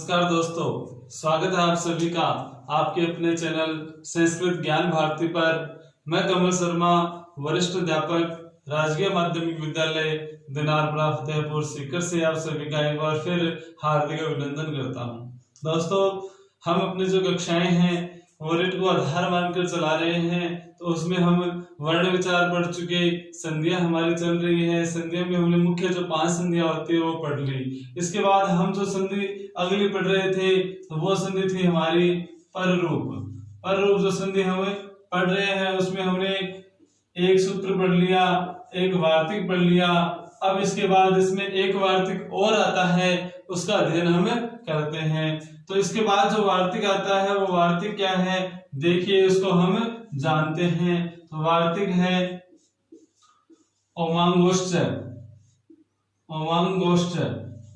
नमस्कार दोस्तों, स्वागत है आप सभी का आपके अपने चैनल संस्कृत ज्ञान भारती पर। मैं कमल शर्मा, वरिष्ठ अध्यापक, राजकीय माध्यमिक विद्यालय दिनारपुरा फतेहपुर सीकर से आप सभी का एक बार फिर हार्दिक अभिनंदन करता हूं। दोस्तों, हम अपनी जो कक्षाएं हैं वो रीट को आधार मानकर चला रहे हैं, तो उसमें हम वर्ण विचार पढ़ चुके, संधियां हमारी चल रही है। संधियों में हमने मुख्य जो 5 संधियां होती है वो पढ़ ली। इसके बाद हम जो संधि अगली पढ़ रहे थे तो वो संधि थी हमारी पररूप जो संधि हम पढ़ रहे हैं उसमें हमने एक सूत्र पढ़ लिया, एक वार्तिक पढ़ लिया। अब इसके बाद इसमें एक वार्तिक और आता है, उसका अध्ययन हम करते हैं। तो इसके बाद जो वार्तिक आता है वो वार्तिक क्या है, देखिए उसको हम जानते हैं। तो वार्तिक है ओमांगोष्ठ।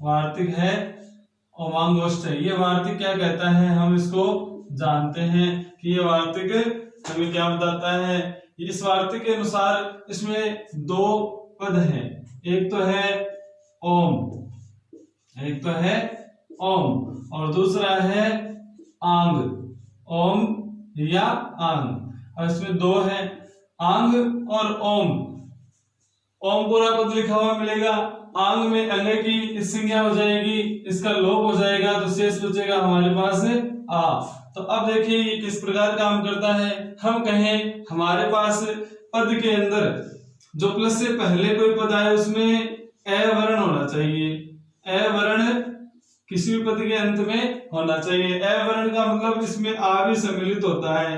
वार्तिक है ओमांगोष्ठ। ये वार्तिक क्या कहता है हम इसको जानते हैं कि ये वार्तिक हमें क्या बताता है। इस वार्तिक के अनुसार इसमें 2 पद हैं, एक तो है ओम और दूसरा है आंग, ओम या आंग। और इसमें 2 है, आंग और ओम। ओम पूरा पद लिखा हुआ मिलेगा, आंग में अंग की संज्ञा हो जाएगी, इसका लोप हो जाएगा, तो शेष बचेगा हमारे पास आ। तो अब देखिए ये किस प्रकार काम करता है। हम कहें हमारे पास पद के अंदर जो प्लस से पहले कोई पद आए उसमें ए वर्ण होना चाहिए। ए वर्ण किसी भी पद के अंत में होना चाहिए। ए वर्ण का मतलब इसमें आ भी सम्मिलित होता है।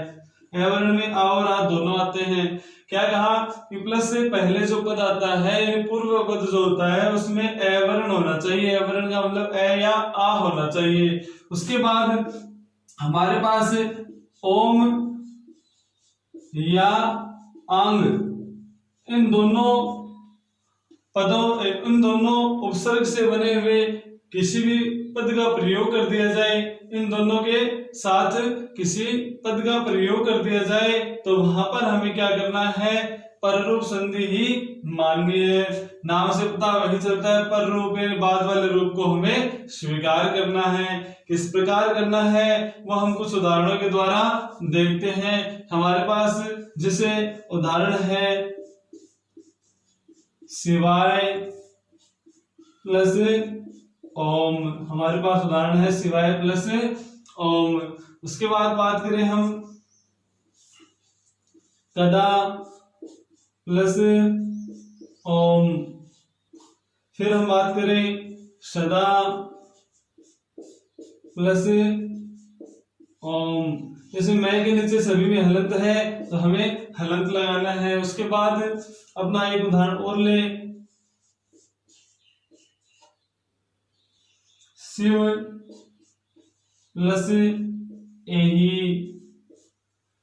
ए वर्ण में आ और आ दोनों आते हैं। क्या कहा कि प्लस से पहले जो पद आता है यानी पूर्व पद जो होता है उसमें ए वर्ण होना चाहिए। ए वर्ण का मतलब ए या आ होना चाहिए। उसके बाद हमारे पास ओम या आंग, इन दोनों उपसर्ग से बने हुए किसी भी पद का प्रयोग कर दिया जाए, इन दोनों के साथ किसी पद का प्रयोग कर दिया जाए तो वहां पर हमें क्या करना है, पररूप संधि ही माननी है। नाम से पता वही चलता है, पररूप बाद वाले रूप को हमें स्वीकार करना है। किस प्रकार करना है वो हम कुछ उदाहरणों के द्वारा देखते हैं। हमारे पास जैसे उदाहरण है शिवाय प्लस ओम। हमारे पास उदाहरण है शिवाय प्लस ओम। उसके बाद बात करें हम कदा प्लस ओम। फिर हम बात करें सदा प्लस ओम। जैसे मैं के नीचे सभी में हलंत है तो हमें हलंत लगाना है। उसके बाद अपना एक उदाहरण और ले, शिव प्लस एही।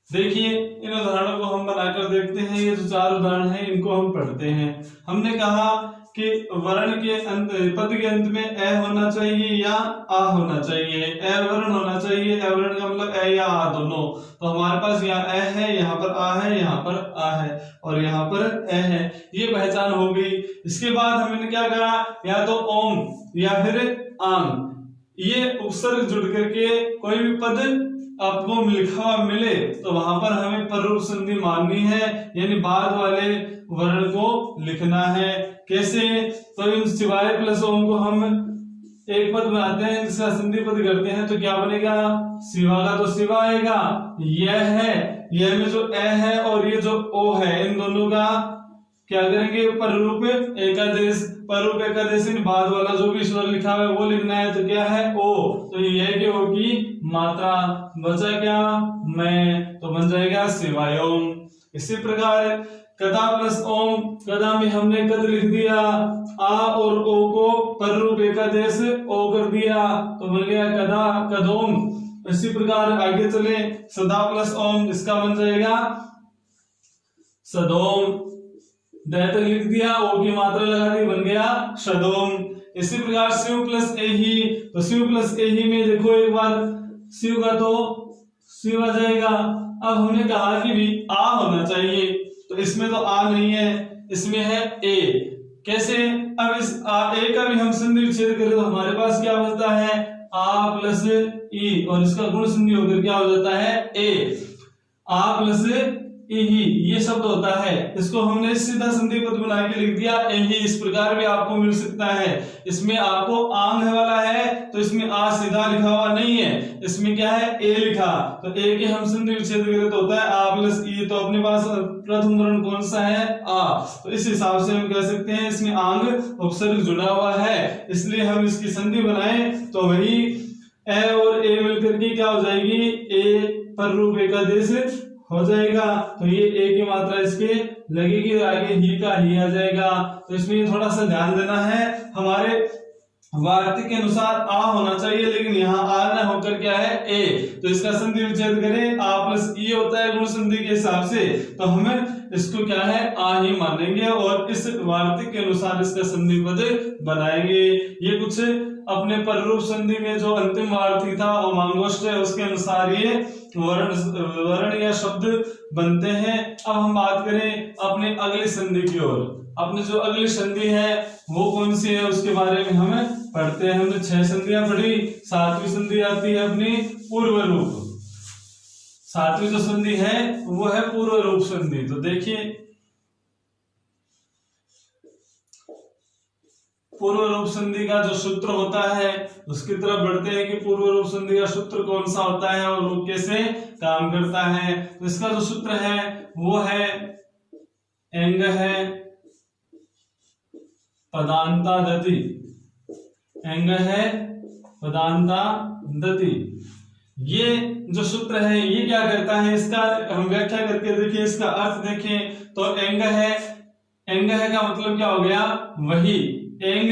देखिए इन उदाहरणों को हम बनाकर देखते हैं। ये जो 4 उदाहरण हैं इनको हम पढ़ते हैं। हमने कहा कि वर्ण के अंत, पद के अंत में ए होना चाहिए या आ होना चाहिए। ए वर्ण होना चाहिए। ए वर्ण का मतलब ए या आ दोनों। तो हमारे पास यहाँ ए है, यहाँ पर आ है, यहाँ पर आ है और यहाँ पर ए है। ये पहचान हो गई। इसके बाद हमने क्या करा, या तो ओम या फिर आंग, ये उपसर्ग जुड़ करके कोई भी पद आपको लिखा हुआ मिले तो वहां पर हमें पररूप संधि माननी है, यानी बाद वाले वर्ण को लिखना है। कैसे, तो इन शिवाय प्लस ओम को हम एक पद बनाते हैं, जिसका संधि पद करते हैं तो क्या बनेगा, शिवा का तो शिवा आएगा, यह है, यह में जो ए है और ये जो ओ है, इन दोनों का क्या करेंगे, पररूप एकादेश। पररूप एकादेश बाद वाला जो भी स्वर लिखा हुआ है वो लिखना है, तो क्या है ओ, तो ये के ओ की मात्रा बचा क्या, मैं, तो बन जाएगा शिवायोम। इसी प्रकार कदा प्लस ओम, कदा में हमने कद लिख दिया, आ और ओ को पररूप एकादेश ओ कर दिया तो बन गया कदा कदोम। इसी प्रकार आगे चले, सदा प्लस ओम, इसका बन जाएगा सदोम। तक लिख दिया, ओ की मात्रा लगा दी, बन गया शदोम। इसी प्रकार शिव प्लस एही, तो शिव प्लस एही में देखो एक बार शिव का तो शिव आ जाएगा। अब हमने कहा कि भी आ होना चाहिए, तो इसमें तो आ नहीं है, इसमें है ए। कैसे, अब इस ए का भी हम संधि विच्छेद करें तो हमारे पास क्या बचता है, आ प्लस ई और इसका गुण संधि होकर क्या हो जाता है ए, आ प्लस ई ही ये शब्द होता है। इसको हमने सीधा संधि पद बना के लिख दिया ए ही। इस प्रकार भी आपको मिल सकता है। इसमें आपको आंग वाला है तो इसमें आ सीधा लिखा हुआ नहीं है, इसमें क्या है ए लिखा, तो ए के हम संधि विच्छेद करें तो होता है आ प्लस ई। तो अपने पास प्रथम वर्ण कौन सा है आ, तो इस हिसाब से हम कह सकते हैं इसमें आंग उपसर्ग जुड़ा हुआ है, इसलिए हम इसकी संधि बनाए तो वही ए और ए मिलकर के क्या हो जाएगी ए पर रूप एकादेश हो जाएगा। तो ये ए की मात्रा इसके लगेगी, आगे ही का ही आ जाएगा। तो इसमें ये थोड़ा सा ध्यान देना है, हमारे वार्तिक के अनुसार आ होना चाहिए लेकिन यहाँ आ न होकर क्या है ए, तो इसका संधि विच्छेद करें आ प्लस ई होता है गुण संधि के हिसाब से, तो हमें इसको क्या है आ ही मानेंगे और इस वार्तिक के अनुसार इसका संधि पद बनाएंगे। ये कुछ अपने पररूप संधि में जो अंतिम वार्तिक था और मांगोष्ठ है उसके अनुसार ये वर्ण या शब्द बनते हैं। अब हम बात करें अपने अगली संधि की ओर। अपनी जो अगली संधि है वो कौन सी है उसके बारे में हमें पढ़ते हैं। हमने 6 संधियां पढ़ी, 7वीं संधि आती है अपनी पूर्व रूप। 7वीं जो संधि है वो है पूर्व रूप संधि। तो देखिए पूर्व रूप संधि का जो सूत्र होता है उसकी तरफ बढ़ते हैं कि पूर्व रूप संधि का सूत्र कौन सा होता है और वो कैसे काम करता है। तो इसका जो सूत्र है वो है एंग है पदांता दति, एंग है पदांता दति। ये जो सूत्र है ये क्या करता है इसका हम व्याख्या करके देखिए, इसका अर्थ देखें तो एंग है, एंग है का मतलब क्या हो गया वही एंग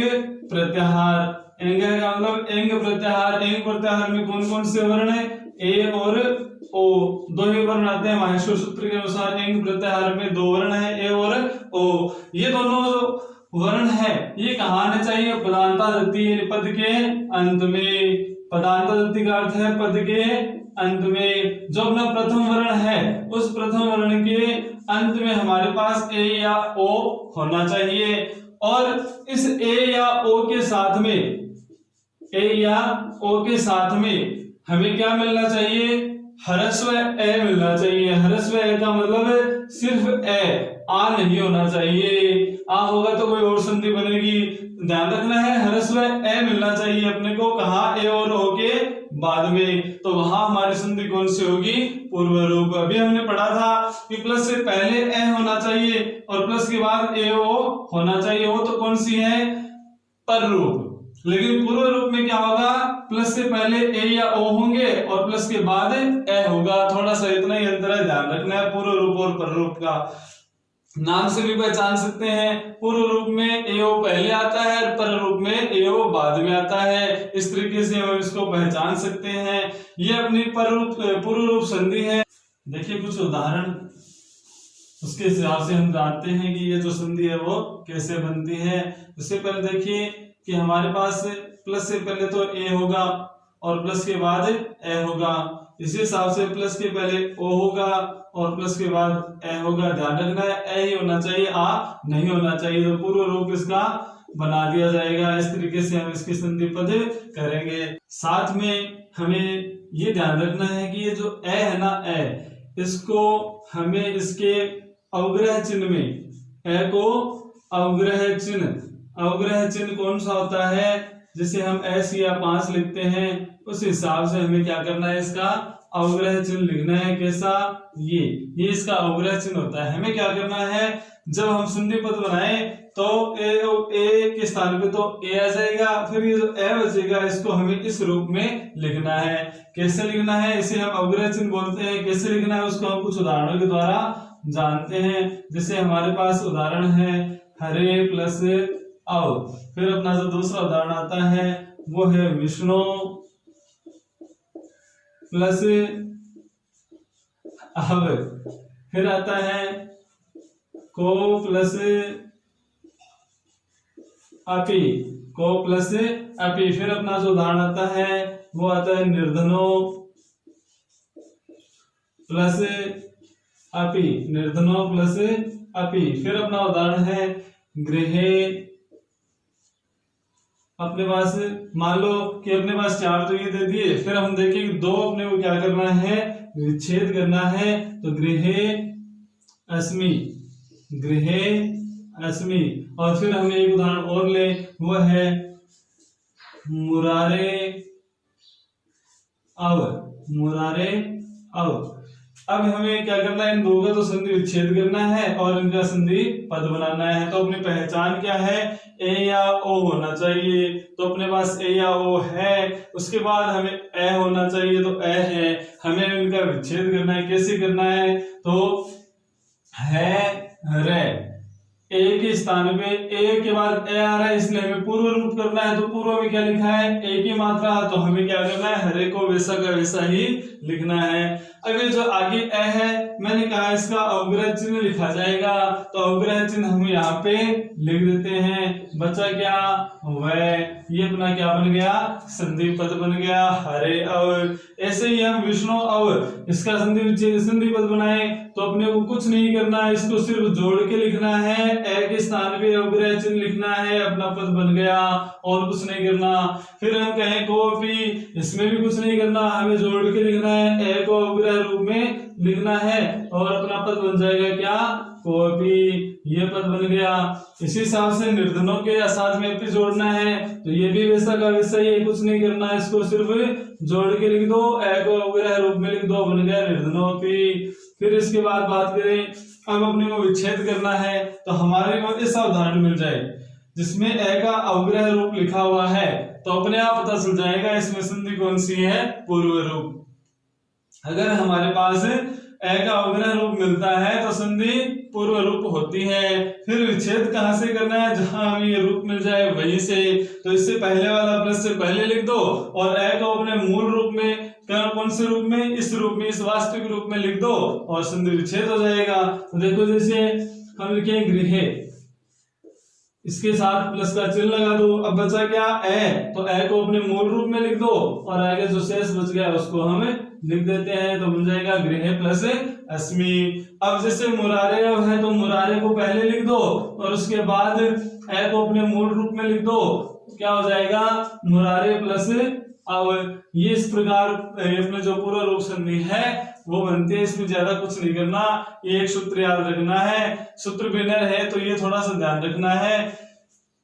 प्रत्याहार, एंग का मतलब एंग प्रत्याहार। एंग प्रत्याहार में कौन कौन से वर्ण है ए और ओ, दो ही वर्ण आते हैं माहेश्वर सूत्र के अनुसार। एंग प्रत्याहार में 2 वर्ण है ए और ओ। ये दोनों वर्ण है ये कहाँ आने चाहिए पदांता दत्ती पद के अंत में। पदांता दत्ती का अर्थ है पद के अंत में। जो अपना प्रथम वर्ण है उस प्रथम वर्ण के अंत में हमारे पास ए या ओ होना चाहिए और इस ए या ओ के साथ में, ए या ओ के साथ में हमें क्या मिलना चाहिए ह्रस्व ए मिलना चाहिए। ह्रस्व ए का मतलब सिर्फ ए, आ नहीं होना चाहिए। आ होगा तो कोई और संधि बनेगी, ध्यान रखना है ह्रस्व ए मिलना चाहिए अपने को। कहा ए और ओ के बाद में, तो वहां हमारी संधि कौन सी होगी पूर्व रूप। अभी हमने पढ़ा था कि प्लस से पहले ए होना चाहिए और प्लस के बाद ए ओ होना चाहिए, वो तो कौन सी है पर रूप। लेकिन पूर्व रूप में क्या होगा प्लस से पहले ए या ओ होंगे और प्लस के बाद ए होगा। थोड़ा सा इतना ही अंतर है, ध्यान रखना है पूर्व रूप और पर रूप का। नाम से भी पहचान सकते हैं, पूर्व रूप में ए ओ पहले आता है और पर रूप में ए ओ बाद में आता है। इस तरीके से हम इसको पहचान सकते हैं। ये अपनी पूर्व रूप संधि है। देखिए कुछ उदाहरण, उसके हिसाब से हम जानते हैं कि ये जो संधि है वो कैसे बनती है। इससे पहले देखिए कि हमारे पास प्लस से पहले तो ए होगा और प्लस के बाद ए होगा। इसी हिसाब से प्लस के पहले ओ होगा और प्लस के बाद ए होगा। ध्यान रखना है ए ही होना चाहिए, आ नहीं होना चाहिए। तो पूर्व रूप इसका बना दिया जाएगा। इस तरीके से हम इसकी संधि पद करेंगे। साथ में हमें ये ध्यान रखना है कि ये जो ए है ना ए, इसको हमें इसके अवग्रह चिन्ह में ए को अवग्रह चिन्ह कौन सा होता है जिसे हम एस या 5 लिखते हैं उस हिसाब से हमें क्या करना है इसका अवग्रह चिन्ह लिखना है। कैसा ये इसका अवग्रह चिन्ह होता है। हमें क्या करना है जब हम संधि पद बनाए तो ए के स्थान पे तो ए आ जाएगा, फिर ये जो ए बचेगा इसको हमें इस रूप में लिखना है। कैसे लिखना है इसे हम अवग्रह चिन्ह बोलते हैं। कैसे लिखना है उसको हम कुछ उदाहरणों के द्वारा जानते हैं। जैसे हमारे पास उदाहरण है हरे प्लस अव, फिर अपना जो दूसरा उदाहरण आता है वो है विष्णु प्लस अव, फिर आता है को प्लस अपि, को प्लस अपि। फिर अपना जो उदाहरण आता है वो आता है निर्धनो प्लस अपि, निर्धनो प्लस अपि। फिर अपना उदाहरण है गृहे अपने पास मान लो कि अपने पास 4 तो ये दे दिए, फिर हम देखें कि 2 अपने को क्या करना है, विच्छेद करना है। तो गृहे अस्मि, गृहे अस्मि। और फिर हम एक उदाहरण और ले, वो है मुरारे अव, मुरारे अव। अब हमें क्या करना है, इन दो का तो संधि विच्छेद करना है और इनका संधि पद बनाना है। तो अपनी पहचान क्या है, ए या ओ होना चाहिए। तो अपने पास ए या ओ है, उसके बाद हमें ए होना चाहिए, तो ए है। हमें इनका विच्छेद करना है, कैसे करना है, तो है रे, ए के स्थान पे ए के बाद ए आ रहा है, इसलिए हमें पूर्व रूप करना है। तो पूर्व में क्या लिखा है, ए की मात्रा, तो हमें क्या करना है, हरे को वैसा का वैसा ही लिखना है। अगर जो आगे ए है, मैंने कहा इसका अवग्रह चिन्ह लिखा जाएगा, तो अवग्रह चिन्ह हम यहाँ पे लिख देते हैं। बचा क्या, वह, ये अपना क्या बन गया, संधि पद बन गया, हरे अव। ऐसे ही हम विष्णु अव, इसका संधि विच्छेद संधि पद बनाए, तो अपने को कुछ नहीं करना है, इसको सिर्फ जोड़ के लिखना है। ए के स्थान पे अवग्रह चिन्ह लिखना है, अपना पद बन गया, और कुछ नहीं करना। फिर हम कहें कोपी, इसमें भी कुछ नहीं करना, हमें जोड़ के लिखना है, ए को अवग्रह रूप में लिखना है और अपना पद बन जाएगा क्या, कोपी, ये पद बन गया। इसी हिसाब से निर्धनों के साथ में भी जोड़ना है, तो ये भी वैसा का वैसा ही, कुछ नहीं करना है, इसको सिर्फ जोड़ के लिख दो, ए को अवग्रह रूप में लिख दो, बन गया निर्धनों की। फिर इसके बाद बात करें, अब अपने को विच्छेद करना है, तो हमारे को ऐसा उदाहरण मिल जाए जिसमें ए का अवग्रह रूप लिखा हुआ है, तो अपने आप पता चल जाएगा इसमें संधि कौन सी है, पूर्व रूप। अगर हमारे पास ए का अवग्रह रूप मिलता है तो संधि पूर्व रूप होती है। फिर विच्छेद कहां से करना है, जहां हमें ये रूप मिल जाए वहीं से। तो इससे पहले वाला प्लस से पहले लिख दो और ए को अपने मूल रूप में, कौन से रूप में, इस रूप में, इस वास्तविक रूप में लिख दो और संधि विच्छेद हो जाएगा। तो देखो जैसे हम लिखे गृहे, इसके साथ प्लस का चिन्ह लगा दो। अब बचा क्या, ए, तो ए को अपने मूल रूप में लिख दो और आगे जो शेष बच गया उसको हम लिख देते हैं, तो बन जाएगा गृह प्लस अस्मि। अब जैसे मुरारे है, तो मुरारे को पहले लिख दो और उसके बाद ए को अपने मूल रूप में लिख दो, क्या हो जाएगा, मुरारे प्लस अव। ये इस प्रकार अपने जो पूर्व रूप संधि है वो बनती है। इसमें ज्यादा कुछ नहीं करना, एक सूत्र याद रखना है। सूत्र बिनर है तो ये थोड़ा सा ध्यान रखना है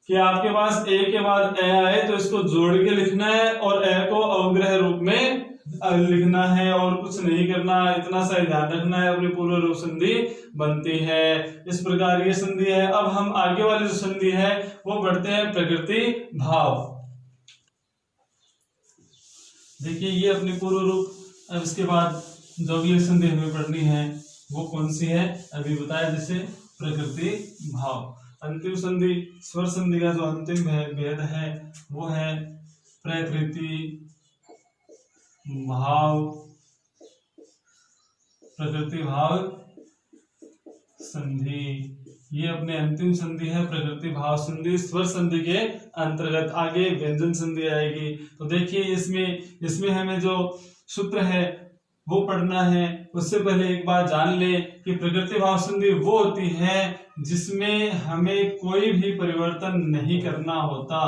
कि आपके पास ए के बाद ए आए तो इसको जोड़ के लिखना है और ए को अवग्रह रूप में लिखना है, और कुछ नहीं करना, इतना सा ध्यान रखना है, अपनी पूर्व रूप संधि बनती है। इस प्रकार ये संधि है। अब हम आगे वाली जो संधि है वो बढ़ते हैं प्रकृति भाव। देखिए ये अपनी पूर्व रूप। अब इसके बाद जो अगली संधि हमें पढ़नी है वो कौन सी है, अभी बताया, जैसे प्रकृति भाव। अंतिम संधि, स्वर संधि का जो अंतिम भेद है वो है प्रकृति भाव, प्रकृति भाव संधि। ये अपने अंतिम संधि है प्रकृति भाव संधि। स्वर संधि के अंतर्गत आगे व्यंजन संधि आएगी। तो देखिए इसमें हमें जो सूत्र है वो पढ़ना है। उससे पहले एक बात जान ले कि प्रकृति भाव संधि वो होती है जिसमें हमें कोई भी परिवर्तन नहीं करना होता,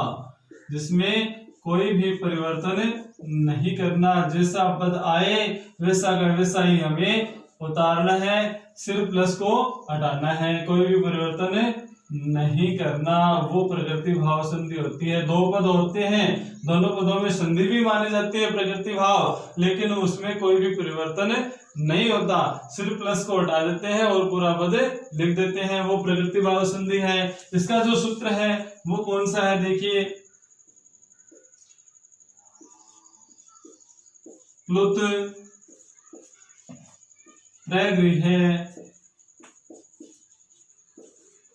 जिसमें कोई भी परिवर्तन नहीं करना, जैसा पद आए वैसा का वैसा ही हमें उतारना है, सिर्फ प्लस को हटाना है, कोई भी परिवर्तन नहीं करना। वो प्रकृति भाव संधि होती है। दो पद होते हैं, दोनों पदों में संधि भी मानी जाती है प्रकृति भाव, लेकिन उसमें कोई भी परिवर्तन नहीं होता, सिर्फ प्लस को हटा देते हैं और पूरा पद लिख देते हैं, वो प्रकृति भाव संधि है। इसका जो सूत्र है वो कौन सा है, देखिए प्लुत प्रगृह्य,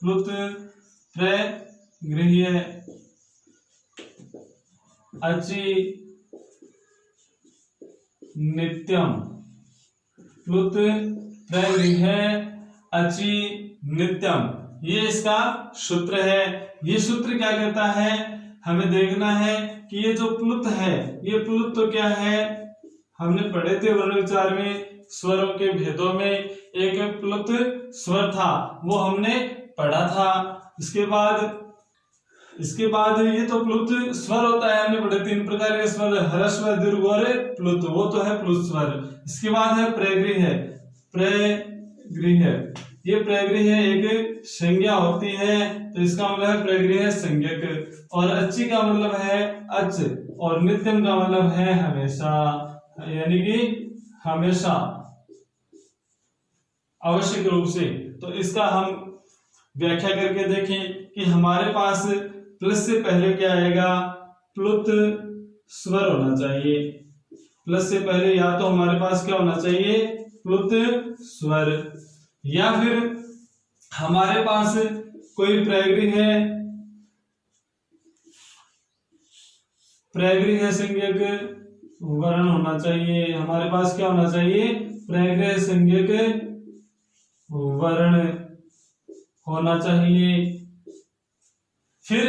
प्लुत प्रगृह्य अचि नित्यम, प्लुत प्रगृह्य अचि नित्यम, ये इसका सूत्र है। ये सूत्र क्या कहता है, हमें देखना है कि ये जो प्लुत है, ये प्लुत तो क्या है, हमने पढ़े थे वर्ण विचार में स्वरों के भेदों में एक प्लुत स्वर था, वो हमने पढ़ा था। इसके बाद इसके बाद ये तो प्लुत स्वर होता है, हमने पढ़े 3 प्रकार के स्वर, ह्रस्व, दीर्घ और प्लुत, वो तो है प्लुत स्वर। इसके बाद है प्रगृह्य। प्रगृह्य, ये प्रगृह्य एक संज्ञा होती है, तो इसका मतलब है प्रगृह्य संज्ञक। और अच्छी का मतलब है अच, और नित्यम का मतलब है हमेशा, यानी कि हमेशा, आवश्यक रूप से। तो इसका हम व्याख्या करके देखें कि हमारे पास प्लस से पहले क्या आएगा, प्लुत स्वर होना चाहिए। प्लस से पहले या तो हमारे पास क्या होना चाहिए, प्लुत स्वर, या फिर हमारे पास कोई प्रगृह्य संज्ञक वर्ण होना चाहिए। हमारे पास क्या होना चाहिए, प्रगृह्य संज्ञक वर्ण होना चाहिए। फिर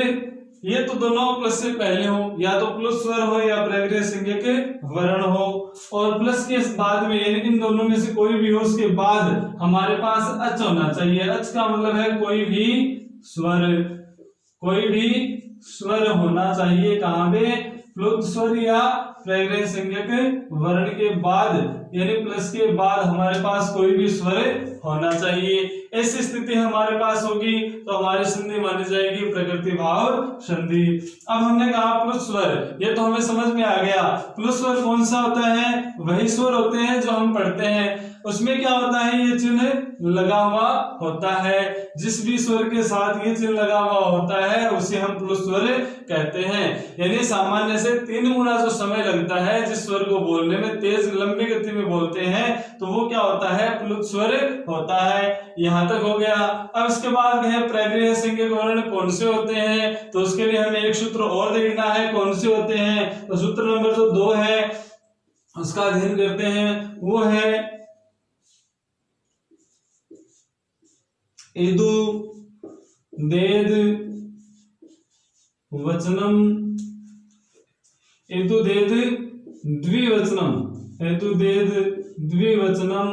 ये तो दोनों प्लस से पहले हो, या तो प्लस स्वर हो या प्रगृह्य संज्ञक वर्ण हो, और प्लस के बाद में यानी इन दोनों में से कोई भी हो, उसके बाद हमारे पास अच होना चाहिए। अच का मतलब है कोई भी स्वर, कोई भी स्वर होना चाहिए। कहां पे, प्लुत स्वर या प्रगृह्य संज्ञक वर्ण के बाद, यानी प्लस के बाद हमारे पास कोई भी स्वर होना चाहिए। ऐसी स्थिति हमारे पास होगी तो हमारी संधि मानी जाएगी प्रकृति भाव संधि। अब हमने कहा प्लुत स्वर, ये तो हमें समझ में आ गया। प्लुत स्वर कौन सा होता है, वही स्वर होते हैं जो हम पढ़ते हैं। उसमें क्या होता है, ये चिन्ह लगा हुआ होता है। जिस भी स्वर के साथ ये चिन्ह लगा हुआ होता है उसे हम प्लुत स्वर कहते हैं। यानी सामान्य से 3 गुना जो समय लगता है जिस स्वर को बोलने में, तेज लंबी गति में बोलते हैं, तो वो क्या होता है, प्लुत स्वर होता है। यहां तक हो गया। अब इसके बाद है प्रगृह्य संज्ञक वर्ण कौन से होते हैं, तो उसके लिए हमें एक सूत्र और देखना है कौन से होते हैं। तो सूत्र नंबर जो 2 है उसका अध्ययन करते हैं, वो है एदु देद वचनम, एदु देद द्विवचनम, एदु देद द्विवचनम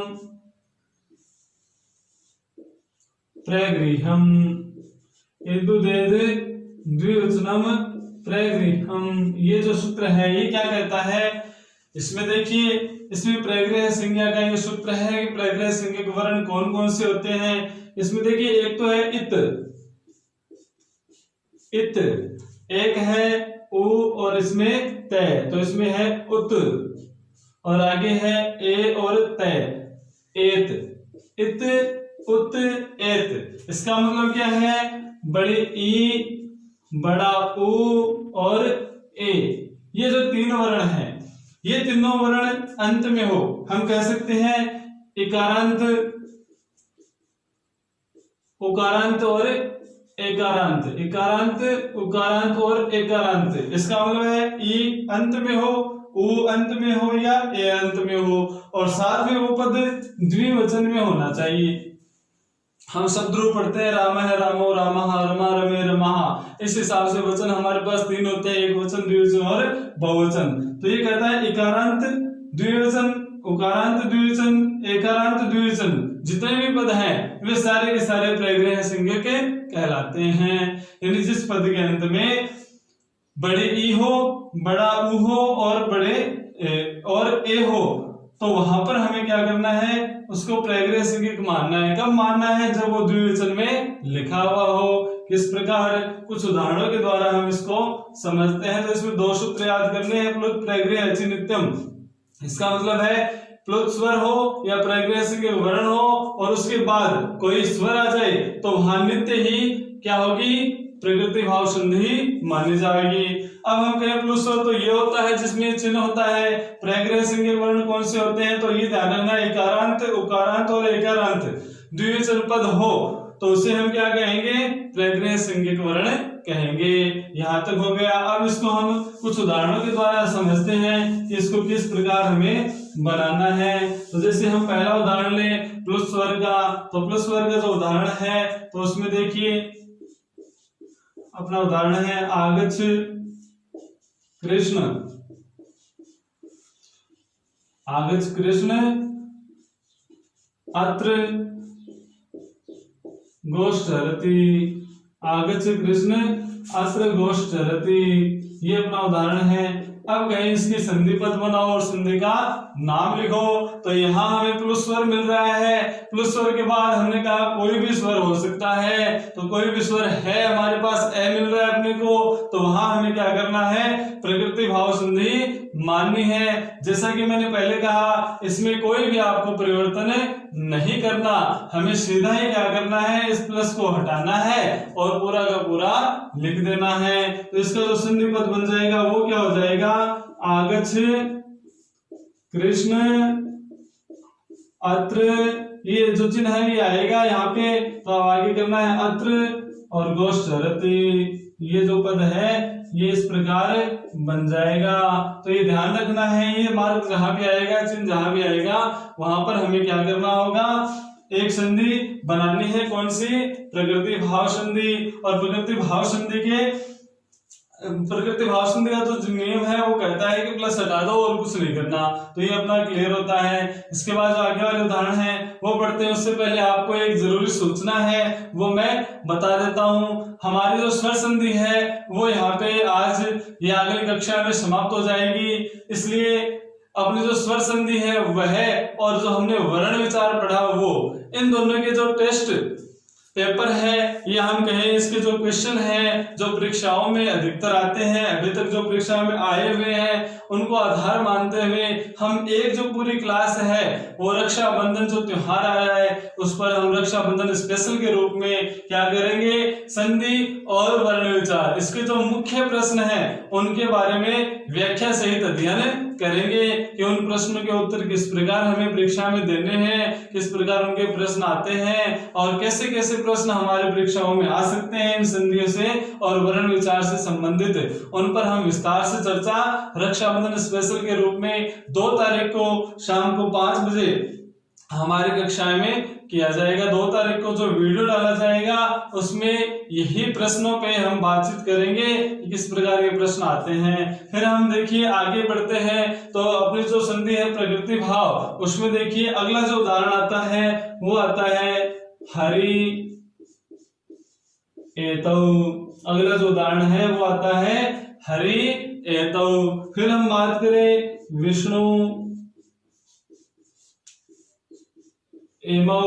प्रगृह्यम, एदु देद द्विवचनम प्रगृह्यम। ये जो सूत्र है ये क्या कहता है, इसमें देखिए, इसमें प्रगृह्य संज्ञा का ये सूत्र है कि प्रगृह्य संज्ञक वर्ण कौन कौन से होते हैं। इसमें देखिए एक तो है इत, इत, एक है उ और इसमें तय, तो इसमें है उत, और आगे है ए और तय, एत, इत, उत, एत। इसका मतलब क्या है, बड़ी ई, बड़ा उ और ए, ये जो 3 वर्ण हैं, ये तीनों वर्ण अंत में हो, हम कह सकते हैं इकारांत, उकारांत और एकारांत, इकारांत, उकारांत और एकारांत। इसका मतलब है ई अंत में हो, उ अंत में हो या ए अंत में हो, और साथ में वो पद द्विवचन में होना चाहिए। हम शब्द रूप पढ़ते हैं, राम है रामो, रामः, रमा रमे, रमाः। इस हिसाब से वचन हमारे पास 3 होते हैं, एक वचन, द्विवचन और बहुवचन। तो ये कहता है इकारांत द्विवचन, उकारांत द्विवचन, एकारांत द्विवचन, जितने भी पद हैं वे सारे के सारे प्रगृह्य संज्ञक कहलाते हैं। यानी जिस पद के अंत में बड़े ई हो, बड़ा उ हो और बड़े और ए हो, तो वहां पर हमें क्या करना है, उसको प्रगृह्य संज्ञक मानना है। कब मानना है, जब वो द्विवचन में लिखा हुआ हो। किस प्रकार, कुछ उदाहरणों के द्वारा हम इसको समझते हैं। तो इसमें 2 सूत्र याद करने हैं, प्लुत, प्रगृह्य, अचि, नित्यम। इसका मतलब है प्लुत स्वर हो या प्रगृह्य संज्ञक वर्ण हो और उसके बाद कोई स्वर आ जाए तो वहां नित्य ही क्या होगी, प्रकृति भाव संधि मानी जाएगी। अब हम कहें प्लुत स्वर तो ये होता है जिसमें चिन्ह होता है। प्रगृह्य संज्ञक वर्ण कौन से होते हैं, तो ये ध्यान रखना, इकारांत, उकारांत और एकारांत द्विवचन पद हो तो उसे हम क्या कहेंगे, प्रगृह्य संज्ञक वर्ण कहेंगे। यहां तक हो गया। अब इसको हम कुछ उदाहरणों के द्वारा समझते हैं कि इसको किस प्रकार हमें बनाना है। तो जैसे हम पहला उदाहरण लें प्लुत स्वर का, तो प्लुत स्वर का जो उदाहरण है तो उसमें देखिए अपना उदाहरण है आगच्छ कृष्ण, आगच्छ कृष्ण, अत्र गोष्ठरति, आगच्छ कृष्ण अत्र गोश्चरति, ये अपना उदाहरण है। अब कहीं इसकी संधि पद बनाओ और संधि का नाम लिखो। तो यहाँ हमें प्लस स्वर मिल रहा है। प्लस स्वर के बाद हमने कहा कोई भी स्वर हो सकता है, तो कोई भी स्वर है हमारे पास, ए मिल रहा है अपने को, तो वहां हमें क्या करना है, प्रकृति भाव संधि माननी है। जैसा कि मैंने पहले कहा, इसमें कोई भी आपको परिवर्तन नहीं करना, हमें सीधा ही क्या करना है, इस प्लस को हटाना है और पूरा का पूरा लिख देना है। तो इसका जो संधि पद बन जाएगा वो क्या हो जाएगा, आगच्छ कृष्ण अत्र, ये जो चिन्ह है ये आएगा यहाँ पे, तो आगे करना है अत्र और गोश्चरति, ये जो पद है ये इस प्रकार बन जाएगा। तो ये ध्यान रखना है, ये मार्ग जहां भी आएगा, चिन्ह जहां भी आएगा, वहां पर हमें क्या करना होगा, एक संधि बनानी है। कौन सी, प्रकृति भाव संधि। और प्रकृति भाव संधि का जो नियम है वो कहता है कि प्लस हटा दो और कुछ नहीं करना। तो ये अपना क्लियर होता है। इसके बाद जो आगे वाले उदाहरण है वो पढ़ते हैं, उससे पहले आपको एक जरूरी सूचना है वो मैं बता देता हूँ। हमारी जो स्वर संधि है वो यहाँ पे आज या अगली कक्षा में समाप्त हो जाएगी, इसलिए अपनी जो स्वर संधि है वह और जो हमने वर्ण विचार पढ़ा वो, इन दोनों के जो टेस्ट पेपर है या हम कहें इसके जो क्वेश्चन है जो परीक्षाओं में अधिकतर आते हैं, अभी तक जो परीक्षा में आए हुए हैं उनको आधार मानते हुए हम एक जो पूरी क्लास है वो रक्षाबंधन जो त्योहार आ रहा है उस पर हम रक्षाबंधन स्पेशल के रूप में क्या करेंगे, संधि और वर्ण विचार, इसके जो मुख्य प्रश्न है उनके बारे में व्याख्या सहित अध्ययन करेंगे कि उन प्रश्नों के उत्तर किस प्रकार हमें परीक्षा में देने हैं, किस प्रकार उनके प्रश्न आते हैं और कैसे कैसे प्रश्न हमारे परीक्षाओं में आ सकते हैं इन संधियों से और वर्ण विचार से संबंधित, उन पर हम विस्तार से चर्चा रक्षाबंधन स्पेशल के रूप में 2 तारीख को शाम को 5 बजे हमारी कक्षा में किया जाएगा। 2 तारीख को जो वीडियो डाला जाएगा उसमें यही प्रश्नों पे हम बातचीत करेंगे कि किस प्रकार के प्रश्न आते हैं। फिर हम देखिए आगे बढ़ते हैं, तो अपनी जो संधि है प्रकृति भाव, उसमें देखिए अगला जो उदाहरण आता है वो आता है हरि एतौ। अगला जो उदाहरण है वो आता है हरि एतौ। फिर हम बात करें विष्णु एमौ,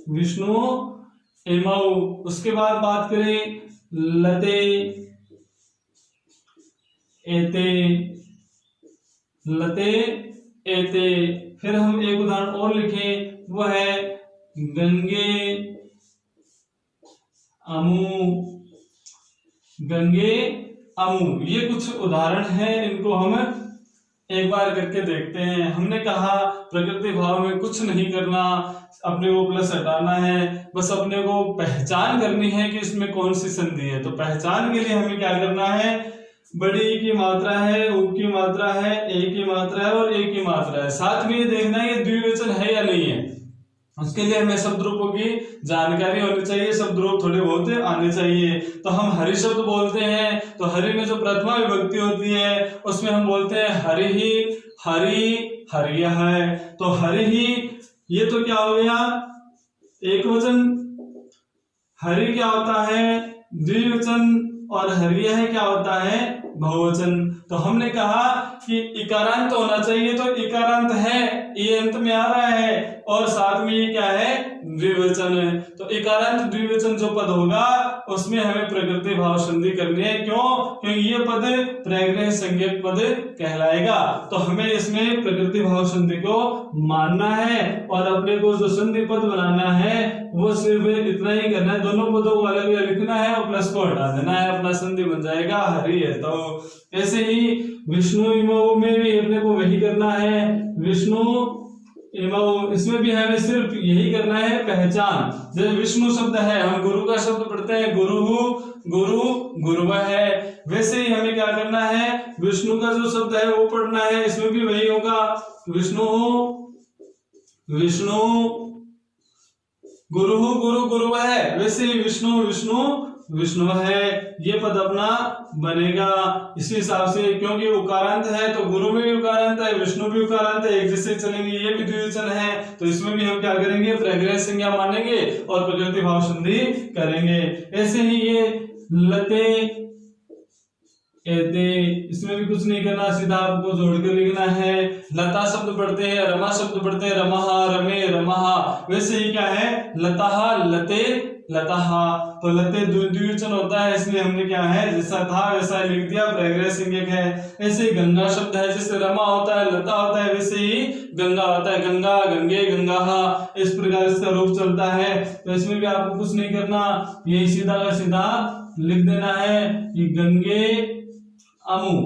विष्णु एमौ। उसके बाद बात करें लते एते, लते एते। फिर हम एक उदाहरण और लिखें, वो है गंगे अमु, गंगे अमु। ये कुछ उदाहरण हैं, इनको हम एक बार करके देखते हैं। हमने कहा प्रकृति भाव में कुछ नहीं करना, अपने को प्लस हटाना है, बस अपने को पहचान करनी है कि इसमें कौन सी संधि है। तो पहचान के लिए हमें क्या करना है, बड़ी ई की मात्रा है, उ की मात्रा है, ए की मात्रा है और ए की मात्रा है, साथ में ये देखना है ये द्विवचन है या नहीं है। उसके लिए हमें शब्द रूपों की जानकारी होनी चाहिए, शब्द रूप थोड़े बहुत आने चाहिए। तो हम हरि शब्द बोलते हैं, तो हरि में जो प्रथमा विभक्ति होती है उसमें हम बोलते हैं हरि ही, हरि, हरिया है। तो हरि ही ये तो क्या हो गया, एक वचन। हरि क्या होता है, द्विवचन। और हरिया है क्या होता है, बहुवचन। तो हमने कहा कि इकारांत होना चाहिए, तो इकारांत है, ये अंत में आ रहा है और साथ में ये क्या है, द्विवचन है। तो इकारांत द्विवचन जो पद होगा उसमें हमें प्रकृति भाव संधि करनी है। क्यों, क्योंकि ये पद प्रग्रह संज्ञक पद कहलाएगा, तो हमें इसमें प्रकृति भाव संधि को मानना है और अपने को जो संधि पद बनाना है वो सिर्फ इतना ही करना है, दोनों पदों को अलग अलग लिखना है और प्लस को हटा देना है, अपना संधि बन जाएगा हरि है। तो ऐसे ही विष्णु इमौ में भी अपने को वही करना है, विष्णु इमौ, इसमें भी हमें सिर्फ यही करना है पहचान। जैसे विष्णु शब्द है, हम गुरु का शब्द पढ़ते हैं, गुरु गुरु गुरुव है, वैसे ही हमें क्या करना है, विष्णु का जो शब्द है वो पढ़ना है, इसमें भी वही होगा, विष्णु विष्णु, गुरु गुरु गुरुव है, वैसे ही विष्णु विष्णु विष्णु है, ये पद अपना बनेगा इसी हिसाब से। क्योंकि उकारांत है तो गुरु में भी उकारांत है, विष्णु भी उकारांत है, एक जैसे चलेंगे। ये भी द्विवचन है तो इसमें भी हम क्या करेंगे, प्रग्रह संज्ञा मानेंगे और प्रकृति भाव संधि करेंगे। ऐसे ही ये लते एते, इसमें भी कुछ नहीं करना, सीधा आपको जोड़ के लिखना है। लता शब्द पढ़ते हैं, रमा शब्द पढ़ते हैं, रमः रमे रमः, वैसे ही क्या है लताः लते लताः। तो लते द्विवचन होता है, इसलिए हमने क्या है जैसा था वैसा लिख दिया, प्रायग्रह है। ऐसे ही गंगा शब्द है, जैसे रमा होता है लता होता है, वैसे ही गंगा होता है, गंगा गंगे गंगाः, इस प्रकार इसका रूप चलता है। तो इसमें भी आपको कुछ नहीं करना, ये सीधा का सीधा लिख देना है कि गंगे अमु,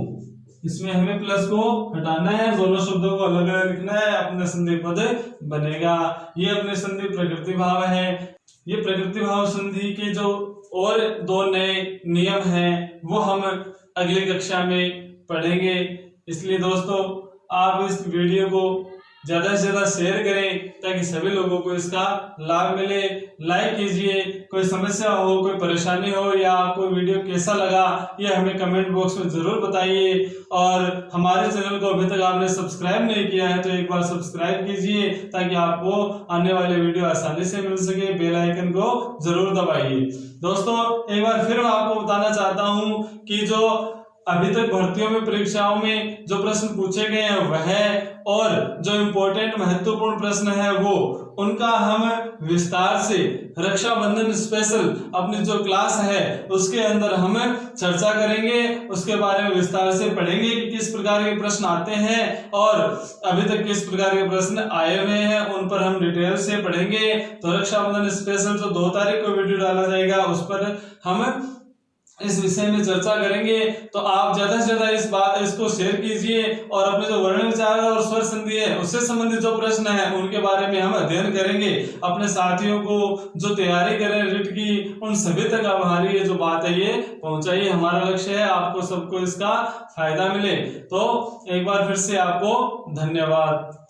इसमें हमें प्लस को हटाना है, दोनों शब्दों को अलग अलग लिखना है, अपने संधि पद बनेगा। ये अपने संधि प्रकृति भाव है। ये प्रकृति भाव संधि के जो और दो नए नियम हैं वो हम अगली कक्षा में पढ़ेंगे। इसलिए दोस्तों आप इस वीडियो को ज्यादा से ज्यादा शेयर करें ताकि सभी लोगों को इसका लाभ मिले। लाइक कीजिए, कोई समस्या हो, कोई परेशानी हो या आपको वीडियो कैसा लगा ये हमें कमेंट बॉक्स में जरूर बताइए। और हमारे चैनल को अभी तक आपने सब्सक्राइब नहीं किया है तो एक बार सब्सक्राइब कीजिए ताकि आपको आने वाले वीडियो आसानी से मिल सके। बेल आइकन को जरूर दबाइए। दोस्तों एक बार फिर मैं आपको बताना चाहता हूं कि जो अभी तक भर्तियों में परीक्षाओं में जो प्रश्न पूछे गए हैं वह और जो इम्पोर्टेंट महत्वपूर्ण प्रश्न है वो उनका हम विस्तार से रक्षाबंधन स्पेशल अपनी जो क्लास है उसके अंदर हम चर्चा करेंगे। उसके बारे में विस्तार से पढ़ेंगे कि किस प्रकार के प्रश्न आते हैं और अभी तक किस प्रकार के प्रश्न आए हुए हैं, उन पर हम डिटेल से पढ़ेंगे। तो रक्षाबंधन स्पेशल जो 2 तारीख को वीडियो डाला जाएगा उस पर हम इस विषय में चर्चा करेंगे। तो आप ज्यादा से ज्यादा इसको शेयर कीजिए और अपने जो वर्ण विचार और स्वर संधि है उससे संबंधित जो प्रश्न है उनके बारे में हम अध्ययन करेंगे। अपने साथियों को जो तैयारी कर रहे हैं रिट की उन सभी तक आप हमारी ये जो बात है ये पहुंचाइए। हमारा लक्ष्य है आपको सबको इसका फायदा मिले। तो एक बार फिर से आपको धन्यवाद।